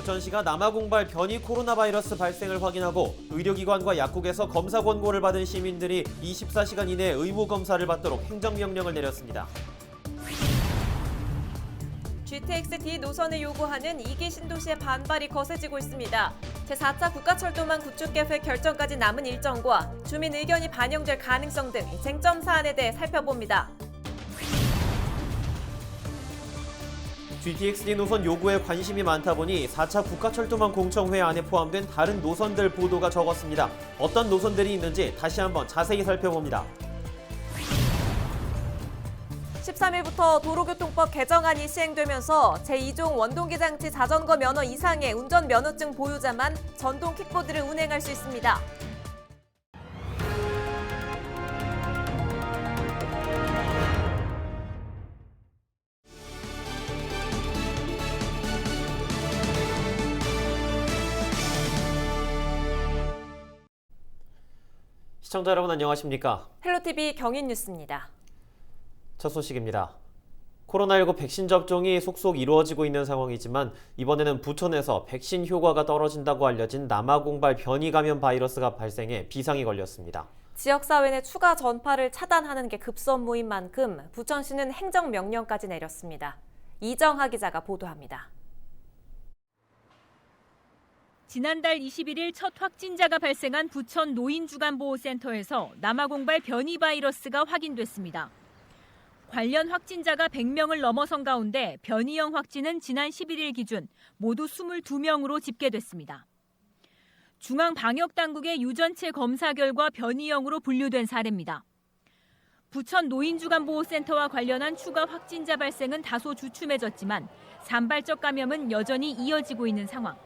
부천시가 남아공발 변이 코로나 바이러스 발생을 확인하고 의료기관과 약국에서 검사 권고를 받은 시민들이 24시간 이내 의무 검사를 받도록 행정명령을 내렸습니다. GTX-D 노선을 요구하는 2기 신도시의 반발이 거세지고 있습니다. 제4차 국가철도망 구축계획 결정까지 남은 일정과 주민 의견이 반영될 가능성 등 쟁점 사안에 대해 살펴봅니다. GTX-D 노선 요구에 관심이 많다 보니 4차 국가철도망 공청회 안에 포함된 다른 노선들 보도가 적었습니다. 어떤 노선들이 있는지 다시 한번 자세히 살펴봅니다. 13일부터 도로교통법 개정안이 시행되면서 제2종 원동기 장치 자전거 면허 이상의 운전면허증 보유자만 전동 킥보드를 운행할 수 있습니다. 시청자 여러분 안녕하십니까? 헬로티비 경인뉴스입니다. 첫 소식입니다. 코로나19 백신 접종이 속속 이루어지고 있는 상황이지만 이번에는 부천에서 백신 효과가 떨어진다고 알려진 남아공발 변이 감염 바이러스가 발생해 비상이 걸렸습니다. 지역사회 내 추가 전파를 차단하는 게 급선무인 만큼 부천시는 행정명령까지 내렸습니다. 이정하 기자가 보도합니다. 지난달 21일 첫 확진자가 발생한 부천 노인주간보호센터에서 남아공발 변이 바이러스가 확인됐습니다. 관련 확진자가 100명을 넘어선 가운데 변이형 확진은 지난 11일 기준 모두 22명으로 집계됐습니다. 중앙방역당국의 유전체 검사 결과 변이형으로 분류된 사례입니다. 부천 노인주간보호센터와 관련한 추가 확진자 발생은 다소 주춤해졌지만 산발적 감염은 여전히 이어지고 있는 상황.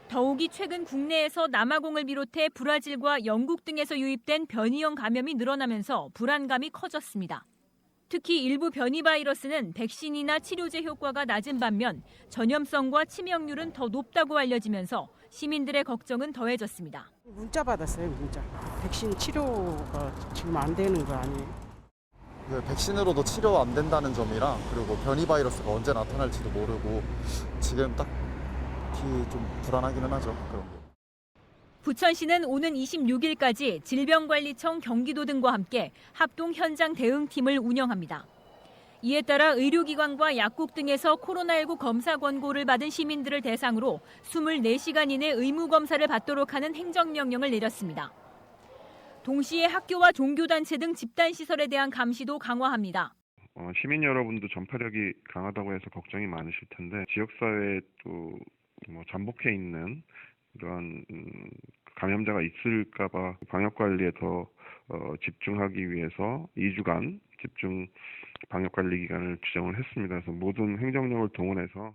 더욱이 최근 국내에서 남아공을 비롯해 브라질과 영국 등에서 유입된 변이형 감염이 늘어나면서 불안감이 커졌습니다. 특히 일부 변이 바이러스는 백신이나 치료제 효과가 낮은 반면 전염성과 치명률은 더 높다고 알려지면서 시민들의 걱정은 더해졌습니다. 문자 받았어요, 문자. 백신 치료가 지금 안 되는 거 아니에요? 백신으로도 치료 안 된다는 점이랑 그리고 변이 바이러스가 언제 나타날지도 모르고 지금 딱히 좀 불안하기는 하죠. 그런 게. 부천시는 오는 26일까지 질병관리청 경기도 등과 함께 합동 현장 대응팀을 운영합니다. 이에 따라 의료기관과 약국 등에서 코로나19 검사 권고를 받은 시민들을 대상으로 24시간 이내 의무검사를 받도록 하는 행정명령을 내렸습니다. 동시에 학교와 종교단체 등 집단시설에 대한 감시도 강화합니다. 시민 여러분도 전파력이 강하다고 해서 걱정이 많으실 텐데 지역사회에 또 잠복해 있는 이러한 감염자가 있을까 봐 방역관리에 더 집중하기 위해서 2주간 집중 방역관리 기간을 지정을 했습니다. 그래서 모든 행정력을 동원해서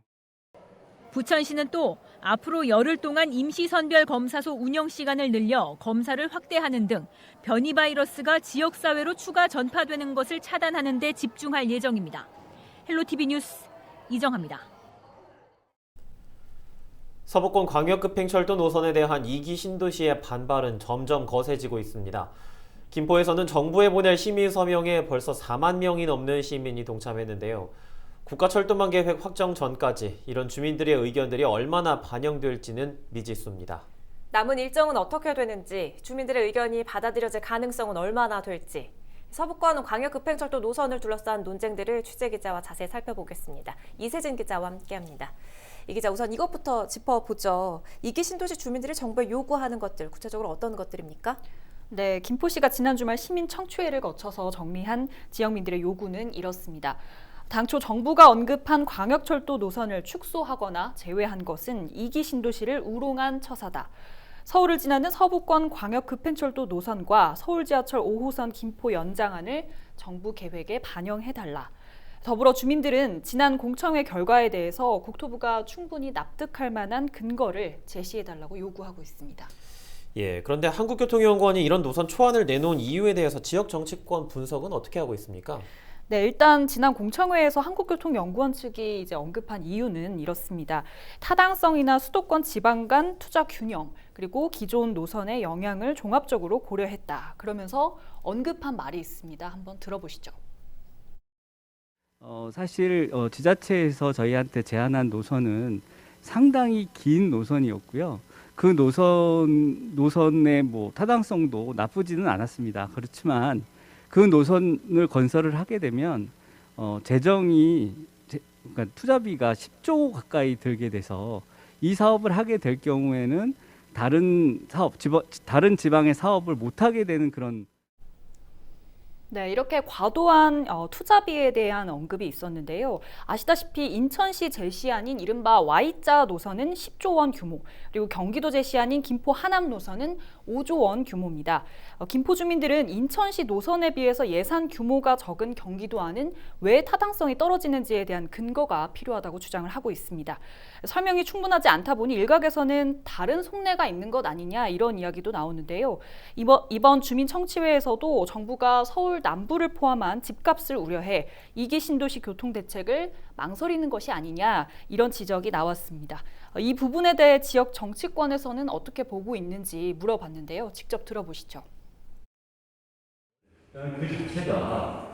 부천시는 또 앞으로 열흘 동안 임시선별 검사소 운영 시간을 늘려 검사를 확대하는 등 변이 바이러스가 지역사회로 추가 전파되는 것을 차단하는 데 집중할 예정입니다. 헬로티비 뉴스 이정하입니다. 서부권 광역급행철도 노선에 대한 2기 신도시의 반발은 점점 거세지고 있습니다. 김포에서는 정부에 보낼 시민 서명에 벌써 4만 명이 넘는 시민이 동참했는데요. 국가철도망 계획 확정 전까지 이런 주민들의 의견들이 얼마나 반영될지는 미지수입니다. 남은 일정은 어떻게 되는지, 주민들의 의견이 받아들여질 가능성은 얼마나 될지, 서부권 광역급행철도 노선을 둘러싼 논쟁들을 취재기자와 자세히 살펴보겠습니다. 이세진 기자와 함께합니다. 이 기자, 우선 이것부터 짚어보죠. 2기 신도시 주민들이 정부에 요구하는 것들, 구체적으로 어떤 것들입니까? 네, 김포시가 지난 주말 시민 청취회를 거쳐서 정리한 지역민들의 요구는 이렇습니다. 당초 정부가 언급한 광역철도 노선을 축소하거나 제외한 것은 2기 신도시를 우롱한 처사다. 서울을 지나는 서부권 광역급행철도 노선과 서울지하철 5호선 김포 연장안을 정부 계획에 반영해달라. 더불어 주민들은 지난 공청회 결과에 대해서 국토부가 충분히 납득할 만한 근거를 제시해달라고 요구하고 있습니다. 그런데 한국교통연구원이 이런 노선 초안을 내놓은 이유에 대해서 지역 정치권 분석은 어떻게 하고 있습니까? 네, 일단 지난 공청회에서 한국교통연구원 측이 언급한 이유는 이렇습니다. 타당성이나 수도권 지방 간 투자 균형, 그리고 기존 노선의 영향을 종합적으로 고려했다. 그러면서 언급한 말이 있습니다. 한번 들어보시죠. 사실 지자체에서 저희한테 제안한 노선은 상당히 긴 노선이었고요. 그 노선의 뭐 타당성도 나쁘지는 않았습니다. 그렇지만 그 노선을 건설을 하게 되면 그러니까 투자비가 10조 가까이 들게 돼서 이 사업을 하게 될 경우에는 다른 지방의 사업을 못 하게 되는 그런. 네, 이렇게 과도한 투자비에 대한 언급이 있었는데요. 아시다시피 인천시 제시안인 이른바 Y자 노선은 10조 원 규모, 그리고 경기도 제시안인 김포 하남 노선은 5조 원 규모입니다. 김포 주민들은 인천시 노선에 비해서 예산 규모가 적은 경기도안은 왜 타당성이 떨어지는지에 대한 근거가 필요하다고 주장을 하고 있습니다. 설명이 충분하지 않다 보니 일각에서는 다른 속내가 있는 것 아니냐 이런 이야기도 나오는데요. 이번 주민청취회에서도 정부가 서울 남부를 포함한 집값을 우려해 2기 신도시 교통대책을 망설이는 것이 아니냐 이런 지적이 나왔습니다. 이 부분에 대해 지역 정치권에서는 어떻게 보고 있는지 물어봤는데요. 직접 들어보시죠. 그 자체가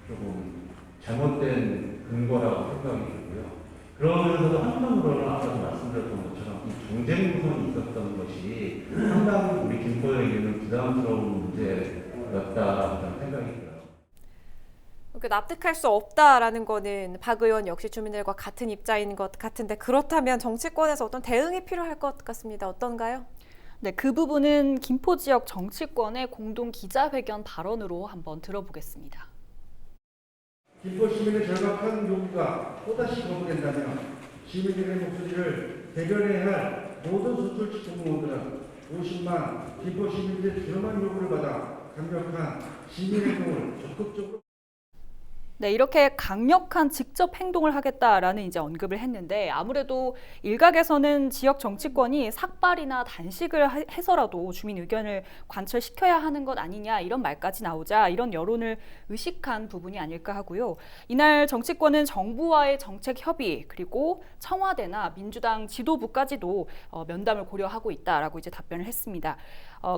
조금 잘못된 근거라고 생각이 들고요. 그러면서도 한편으로는 아까도 말씀드렸던 것처럼 이 경쟁 구성이 있었던 것이 상당히 우리 김포에게는 부담스러운 문제였다라는 생각이 들어요. 납득할 수 없다라는 거는 박 의원 역시 주민들과 같은 입장인 것 같은데 그렇다면 정치권에서 어떤 대응이 필요할 것 같습니다. 어떤가요? 네, 그 부분은 김포 지역 정치권의 공동 기자회견 발언으로 한번 들어보겠습니다. 김포 시민의 절박한 요구가 또다시 거부된다면 시민들의 목소리를 대변해야 할 모든 수출 공무원들은 50만 김포 시민들의 준엄한 요구를 받아 강력한 시민행동을 적극적으로. 네, 이렇게 강력한 직접 행동을 하겠다라는 이제 언급을 했는데 아무래도 일각에서는 지역 정치권이 삭발이나 단식을 해서라도 주민 의견을 관철시켜야 하는 것 아니냐 이런 말까지 나오자 이런 여론을 의식한 부분이 아닐까 하고요. 이날 정치권은 정부와의 정책 협의 그리고 청와대나 민주당 지도부까지도 면담을 고려하고 있다라고 이제 답변을 했습니다.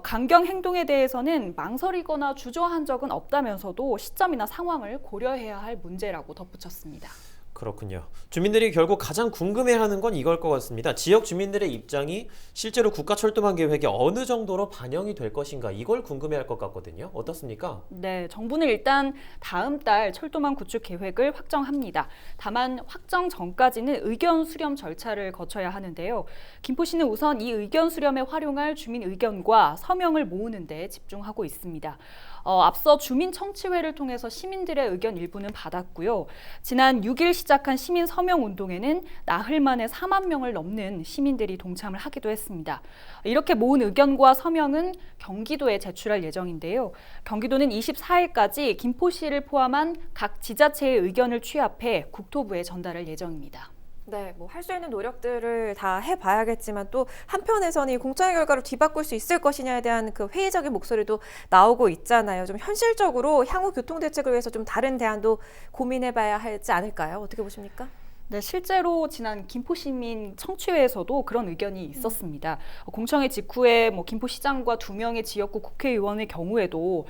강경 행동에 대해서는 망설이거나 주저한 적은 없다면서도 시점이나 상황을 고려해야 할 문제라고 덧붙였습니다. 그렇군요. 주민들이 결국 가장 궁금해하는 건 이걸 것 같습니다. 지역 주민들의 입장이 실제로 국가철도망 계획에 어느 정도로 반영이 될 것인가 이걸 궁금해할 것 같거든요. 어떻습니까? 네, 정부는 일단 다음 달 철도망 구축 계획을 확정합니다. 다만 확정 전까지는 의견 수렴 절차를 거쳐야 하는데요. 김포시는 우선 이 의견 수렴에 활용할 주민 의견과 서명을 모으는 데 집중하고 있습니다. 앞서 주민청취회를 통해서 시민들의 의견 일부는 받았고요. 지난 6일 시작한 시민 서명 운동에는 나흘 만에 4만 명을 넘는 시민들이 동참을 하기도 했습니다. 이렇게 모은 의견과 서명은 경기도에 제출할 예정인데요. 경기도는 24일까지 김포시를 포함한 각 지자체의 의견을 취합해 국토부에 전달할 예정입니다. 네, 뭐 할 수 있는 노력들을 다 해봐야겠지만 또 한편에서는 이 공청회 결과를 뒤바꿀 수 있을 것이냐에 대한 그 회의적인 목소리도 나오고 있잖아요. 좀 현실적으로 향후 교통대책을 위해서 좀 다른 대안도 고민해봐야 하지 않을까요? 어떻게 보십니까? 네, 실제로 지난 김포시민 청취회에서도 그런 의견이 있었습니다. 공청회 직후에 김포시장과 2명의 지역구 국회의원의 경우에도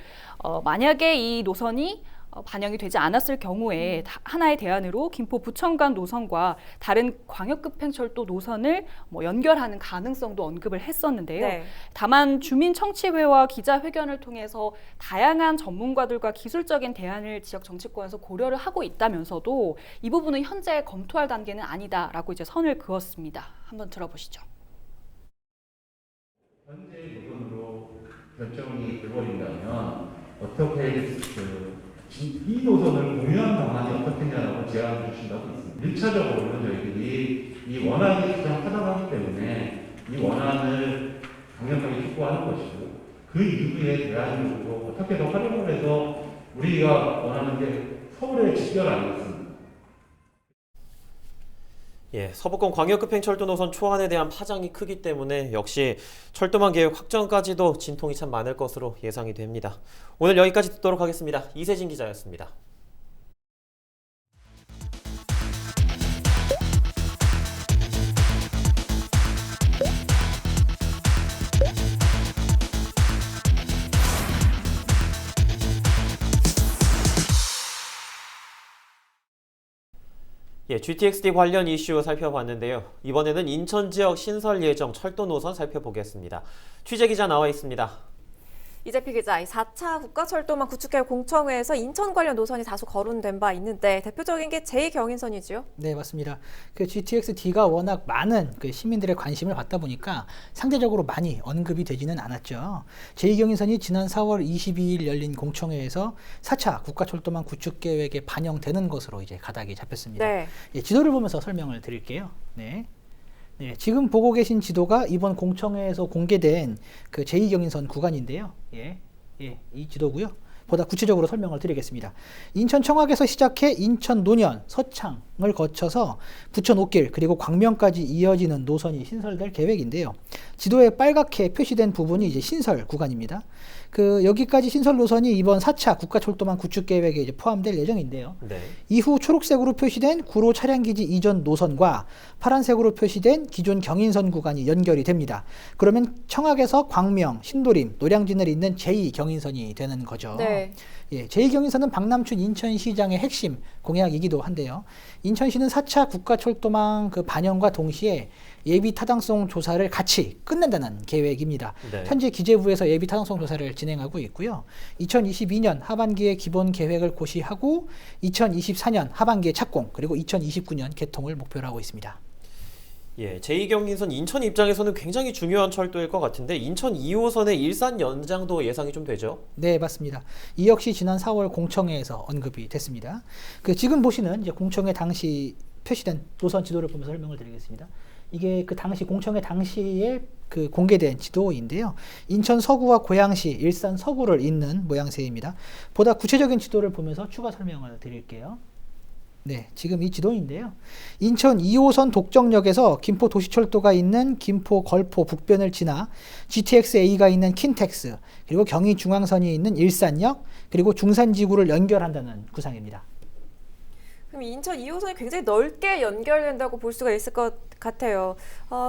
만약에 이 노선이 반영이 되지 않았을 경우에 하나의 대안으로 김포 부천간 노선과 다른 광역급행철도 노선을 연결하는 가능성도 언급을 했었는데요. 네. 다만 주민청취회와 기자회견을 통해서 다양한 전문가들과 기술적인 대안을 지역 정치권에서 고려를 하고 있다면서도 이 부분은 현재 검토할 단계는 아니다라고 이제 선을 그었습니다. 한번 들어보시죠. 현재 노선으로 결정이 되어버린다면 어떻게 이 노선을 공유한 방안이 어떻겠냐라고 제안을 주신다고 있습니다. 1차적으로는 저희들이 이 원안이 가장 타당하기 때문에 이 원안을 강력하게 촉구하는 것이고 그 이후에 대안으로 어떻게 더 활용을 해서 우리가 원하는 게 서울의 직결 아니겠습니까? 예, 서부권 광역급행철도 노선 초안에 대한 파장이 크기 때문에 역시 철도망 계획 확정까지도 진통이 참 많을 것으로 예상이 됩니다. 오늘 여기까지 듣도록 하겠습니다. 이세진 기자였습니다. 예, GTX-D 관련 이슈 살펴봤는데요. 이번에는 인천 지역 신설 예정 철도 노선 살펴보겠습니다. 취재 기자 나와 있습니다. 이재필 기자, 4차 국가철도망 구축계획 공청회에서 인천 관련 노선이 다소 거론된 바 있는데 대표적인 게 제2경인선이지요? 네, 맞습니다. 그 GTX-D가 워낙 많은 그 시민들의 관심을 받다 보니까 상대적으로 많이 언급이 되지는 않았죠. 제2경인선이 지난 4월 22일 열린 공청회에서 4차 국가철도망 구축계획에 반영되는 것으로 이제 가닥이 잡혔습니다. 네. 예, 지도를 보면서 설명을 드릴게요. 네. 네, 지금 보고 계신 지도가 이번 공청회에서 공개된 그 제2경인선 구간인데요. 이 지도고요. 보다 구체적으로 설명을 드리겠습니다. 인천 청학에서 시작해 인천 노년, 서창을 거쳐서 부천 옥길 그리고 광명까지 이어지는 노선이 신설될 계획인데요. 지도에 빨갛게 표시된 부분이 이제 신설 구간입니다. 그 여기까지 신설 노선이 이번 4차 국가철도망 구축 계획에 이제 포함될 예정인데요. 네. 이후 초록색으로 표시된 구로 차량기지 이전 노선과 파란색으로 표시된 기존 경인선 구간이 연결이 됩니다. 그러면 청학에서 광명, 신도림, 노량진을 잇는 제2경인선이 되는 거죠. 네. 예, 제2경인선은 박남춘 인천시장의 핵심 공약이기도 한데요. 인천시는 4차 국가철도망 그 반영과 동시에 예비 타당성 조사를 같이 끝낸다는 계획입니다. 네. 현재 기재부에서 예비 타당성 조사를 진행하고 있고요. 2022년 하반기에 기본 계획을 고시하고 2024년 하반기에 착공 그리고 2029년 개통을 목표로 하고 있습니다. 예, 제2경인선 인천 입장에서는 굉장히 중요한 철도일 것 같은데 인천 2호선의 일산 연장도 예상이 좀 되죠? 네, 맞습니다. 이 역시 지난 4월 공청회에서 언급이 됐습니다. 그 지금 보시는 이제 공청회 당시 표시된 노선 지도를 보면서 설명을 드리겠습니다. 이게 그 당시 공청회 당시에 그 공개된 지도인데요. 인천 서구와 고양시, 일산 서구를 잇는 모양새입니다. 보다 구체적인 지도를 보면서 추가 설명을 드릴게요. 네, 지금 이 지도인데요. 인천 2호선 독정역에서 김포 도시철도가 있는 김포 걸포 북변을 지나 GTX-A가 있는 킨텍스, 그리고 경의중앙선이 있는 일산역, 그리고 중산지구를 연결한다는 구상입니다. 그럼 인천 2호선이 굉장히 넓게 연결된다고 볼 수가 있을 것 같아요.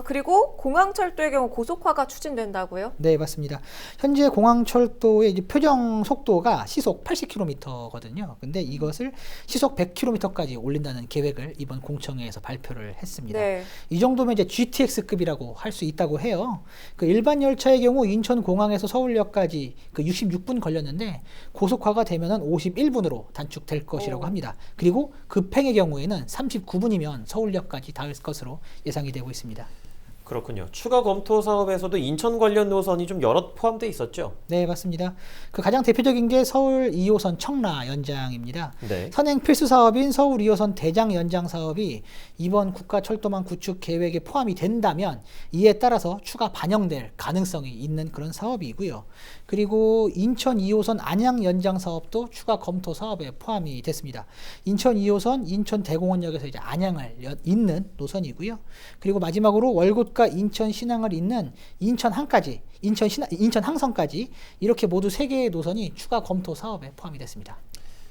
그리고 공항철도의 경우 고속화가 추진된다고요? 네, 맞습니다. 현재 공항철도의 이제 표정 속도가 시속 80km거든요. 근데 이것을 시속 100km까지 올린다는 계획을 이번 공청회에서 발표를 했습니다. 네. 이 정도면 이제 GTX급이라고 할 수 있다고 해요. 그 일반 열차의 경우 인천공항에서 서울역까지 그 66분 걸렸는데 고속화가 되면은 51분으로 단축될 것이라고 합니다. 그리고 급행의 경우에는 39분이면 서울역까지 닿을 것으로 예상이 되고 있습니다. 그렇군요. 추가 검토 사업에서도 인천 관련 노선이 좀 여럿 포함되어 있었죠? 네, 맞습니다. 그 가장 대표적인 게 서울 2호선 청라 연장입니다. 네. 선행 필수 사업인 서울 2호선 대장 연장 사업이 이번 국가철도망 구축 계획에 포함이 된다면 이에 따라서 추가 반영될 가능성이 있는 그런 사업이고요. 그리고 인천 2호선 안양 연장 사업도 추가 검토 사업에 포함이 됐습니다. 인천 2호선 인천 대공원역에서 이제 안양을 잇는 노선이고요. 그리고 마지막으로 월곶과 인천 신항을 잇는 인천항까지, 인천 항선까지 이렇게 모두 3개의 노선이 추가 검토 사업에 포함이 됐습니다.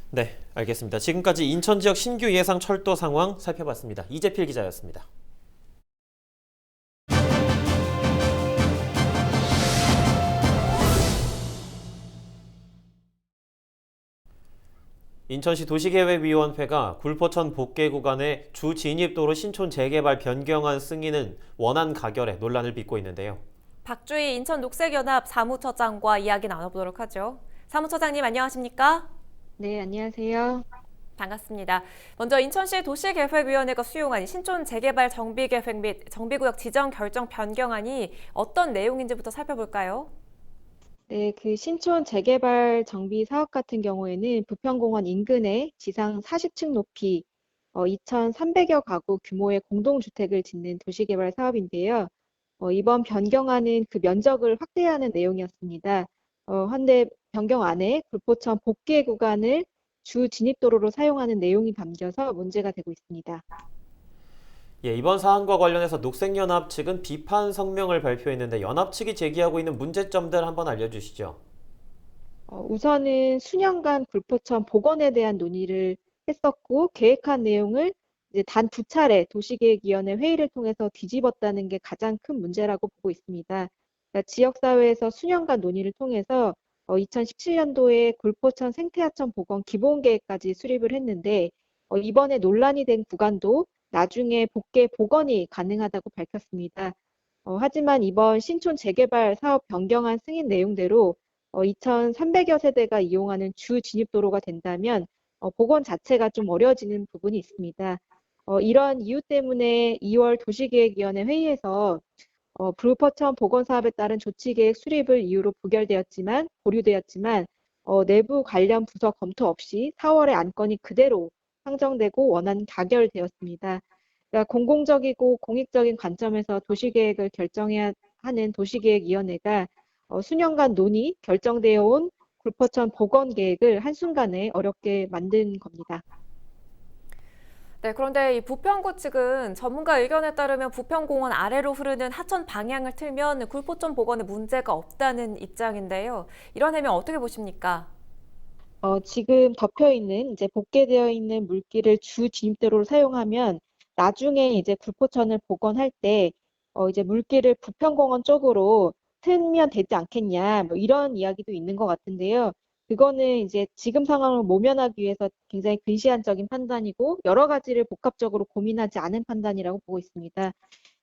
네, 알겠습니다. 지금까지 인천 지역 신규 예상 철도 상황 살펴봤습니다. 이재필 기자였습니다. 인천시 도시계획위원회가 굴포천 복개 구간의 주 진입도로 신촌 재개발 변경안 승인은 원안 가결에 논란을 빚고 있는데요. 박주희 인천녹색연합 사무처장과 이야기 나눠보도록 하죠. 사무처장님 안녕하십니까? 네, 안녕하세요. 반갑습니다. 먼저 인천시 도시계획위원회가 수용한 신촌 재개발 정비계획 및 정비구역 지정 결정 변경안이 어떤 내용인지부터 살펴볼까요? 네, 그 신촌 재개발 정비 사업 같은 경우에는 부평공원 인근에 지상 40층 높이 2,300여 가구 규모의 공동주택을 짓는 도시개발 사업인데요. 이번 변경안은 그 면적을 확대하는 내용이었습니다. 현재 변경안에 굴포천 복개 구간을 주 진입도로로 사용하는 내용이 담겨서 문제가 되고 있습니다. 예, 이번 사안과 관련해서 녹색연합 측은 비판 성명을 발표했는데 연합 측이 제기하고 있는 문제점들 한번 알려주시죠. 우선은 수년간 굴포천 복원에 대한 논의를 했었고 계획한 내용을 이제 단 2차례 도시계획위원회 회의를 통해서 뒤집었다는 게 가장 큰 문제라고 보고 있습니다. 그러니까 지역사회에서 수년간 논의를 통해서 2017년도에 굴포천 생태하천 복원 기본계획까지 수립을 했는데 이번에 논란이 된 구간도 나중에 복개 복원이 가능하다고 밝혔습니다. 하지만 이번 신촌 재개발 사업 변경안 승인 내용대로 2,300여 세대가 이용하는 주 진입도로가 된다면 복원 자체가 좀 어려워지는 부분이 있습니다. 이러한 이유 때문에 2월 도시계획위원회 회의에서 불포천 복원 사업에 따른 조치계획 수립을 이유로 보류되었지만 내부 관련 부서 검토 없이 4월에 안건이 그대로 상정되고 원안 가결되었습니다. 그러니까 공공적이고 공익적인 관점에서 도시계획을 결정해야 하는 도시계획위원회가 수년간 논의 결정되어 온 불포천 복원 계획을 한순간에 어렵게 만든 겁니다. 네, 그런데 이 부평구 측은 전문가 의견에 따르면 부평공원 아래로 흐르는 하천 방향을 틀면 굴포천 복원에 문제가 없다는 입장인데요. 이런 해명 어떻게 보십니까? 지금 덮여 있는 이제 복개되어 있는 물길을 주 진입도로로 사용하면 나중에 이제 굴포천을 복원할 때 이제 물길을 부평공원 쪽으로 틀면 되지 않겠냐, 뭐 이런 이야기도 있는 것 같은데요. 그거는 이제 지금 상황을 모면하기 위해서 굉장히 근시안적인 판단이고 여러 가지를 복합적으로 고민하지 않은 판단이라고 보고 있습니다.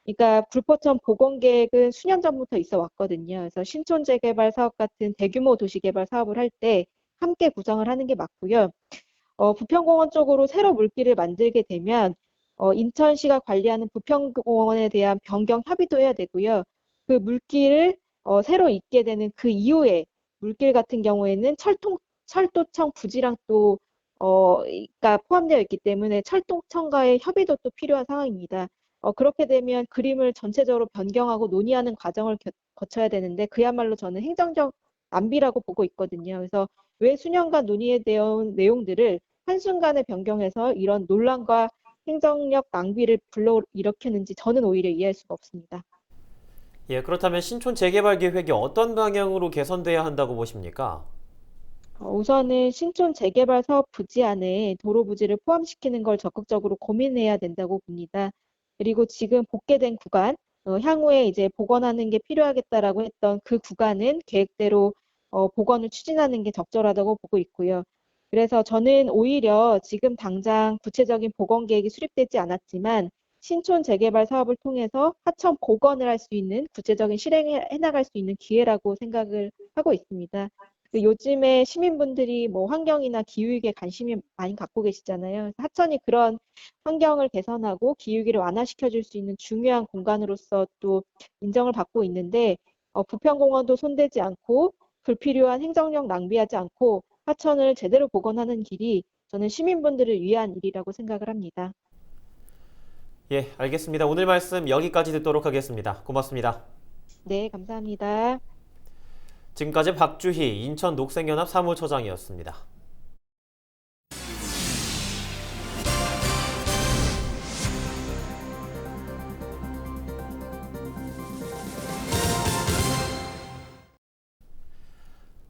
그러니까 불포천 복원 계획은 수년 전부터 있어 왔거든요. 그래서 신촌 재개발 사업 같은 대규모 도시 개발 사업을 할 때 함께 구성을 하는 게 맞고요. 부평공원 쪽으로 새로 물길을 만들게 되면 인천시가 관리하는 부평공원에 대한 변경 협의도 해야 되고요. 그 물길을 새로 잇게 되는 그 이후에 물길 같은 경우에는 철도청 부지랑 또 가 포함되어 있기 때문에 철도청과의 협의도 또 필요한 상황입니다. 그렇게 되면 그림을 전체적으로 변경하고 논의하는 과정을 거쳐야 되는데 그야말로 저는 행정적 낭비라고 보고 있거든요. 그래서 왜 수년간 논의해온 내용들을 한순간에 변경해서 이런 논란과 행정력 낭비를 불러일으켰는지 저는 오히려 이해할 수가 없습니다. 예, 그렇다면 신촌 재개발 계획이 어떤 방향으로 개선돼야 한다고 보십니까? 우선은 신촌 재개발 사업 부지 안에 도로 부지를 포함시키는 걸 적극적으로 고민해야 된다고 봅니다. 그리고 지금 복개된 구간, 향후에 이제 복원하는 게 필요하겠다라고 했던 그 구간은 계획대로 복원을 추진하는 게 적절하다고 보고 있고요. 그래서 저는 오히려 지금 당장 구체적인 복원 계획이 수립되지 않았지만 신촌 재개발 사업을 통해서 하천 복원을 할 수 있는 구체적인 실행해 나갈 수 있는 기회라고 생각을 하고 있습니다. 요즘에 시민분들이 뭐 환경이나 기후위기에 관심이 많이 갖고 계시잖아요. 하천이 그런 환경을 개선하고 기후위기를 완화시켜 줄 수 있는 중요한 공간으로서 또 인정을 받고 있는데 부평공원도 손대지 않고 불필요한 행정력 낭비하지 않고 하천을 제대로 복원하는 길이 저는 시민분들을 위한 일이라고 생각을 합니다. 예, 알겠습니다. 오늘 말씀 여기까지 듣도록 하겠습니다. 고맙습니다. 네, 감사합니다. 지금까지 박주희 인천 녹색연합 사무처장이었습니다.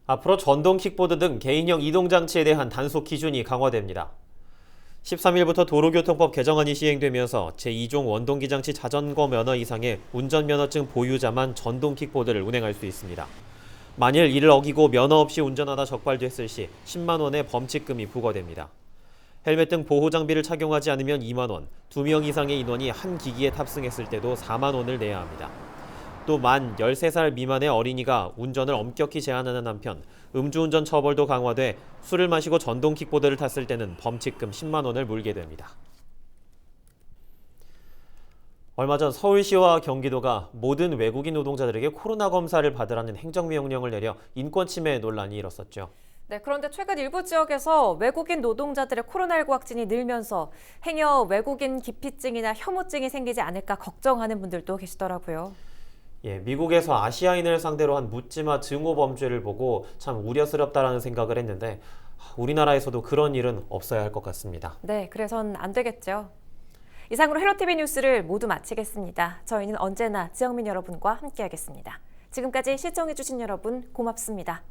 앞으로 전동 킥보드 등 개인형 이동장치에 대한 단속 기준이 강화됩니다. 13일부터 도로교통법 개정안이 시행되면서 제2종 원동기장치 자전거 면허 이상의 운전면허증 보유자만 전동 킥보드를 운행할 수 있습니다. 만일 이를 어기고 면허 없이 운전하다 적발됐을 시 10만 원의 범칙금이 부과됩니다. 헬멧 등 보호장비를 착용하지 않으면 2만 원, 2명 이상의 인원이 한 기기에 탑승했을 때도 4만 원을 내야 합니다. 또 만 13살 미만의 어린이가 운전을 엄격히 제한하는 한편 음주운전 처벌도 강화돼 술을 마시고 전동 킥보드를 탔을 때는 범칙금 10만 원을 물게 됩니다. 얼마 전 서울시와 경기도가 모든 외국인 노동자들에게 코로나 검사를 받으라는 행정명령을 내려 인권침해 논란이 일었었죠. 네, 그런데 최근 일부 지역에서 외국인 노동자들의 코로나19 확진이 늘면서 행여 외국인 기피증이나 혐오증이 생기지 않을까 걱정하는 분들도 계시더라고요. 예, 미국에서 아시아인을 상대로 한 묻지마 증오 범죄를 보고 참 우려스럽다라는 생각을 했는데 우리나라에서도 그런 일은 없어야 할 것 같습니다. 네, 그래선 안 되겠죠. 이상으로 헬로티비 뉴스를 모두 마치겠습니다. 저희는 언제나 지역민 여러분과 함께하겠습니다. 지금까지 시청해주신 여러분 고맙습니다.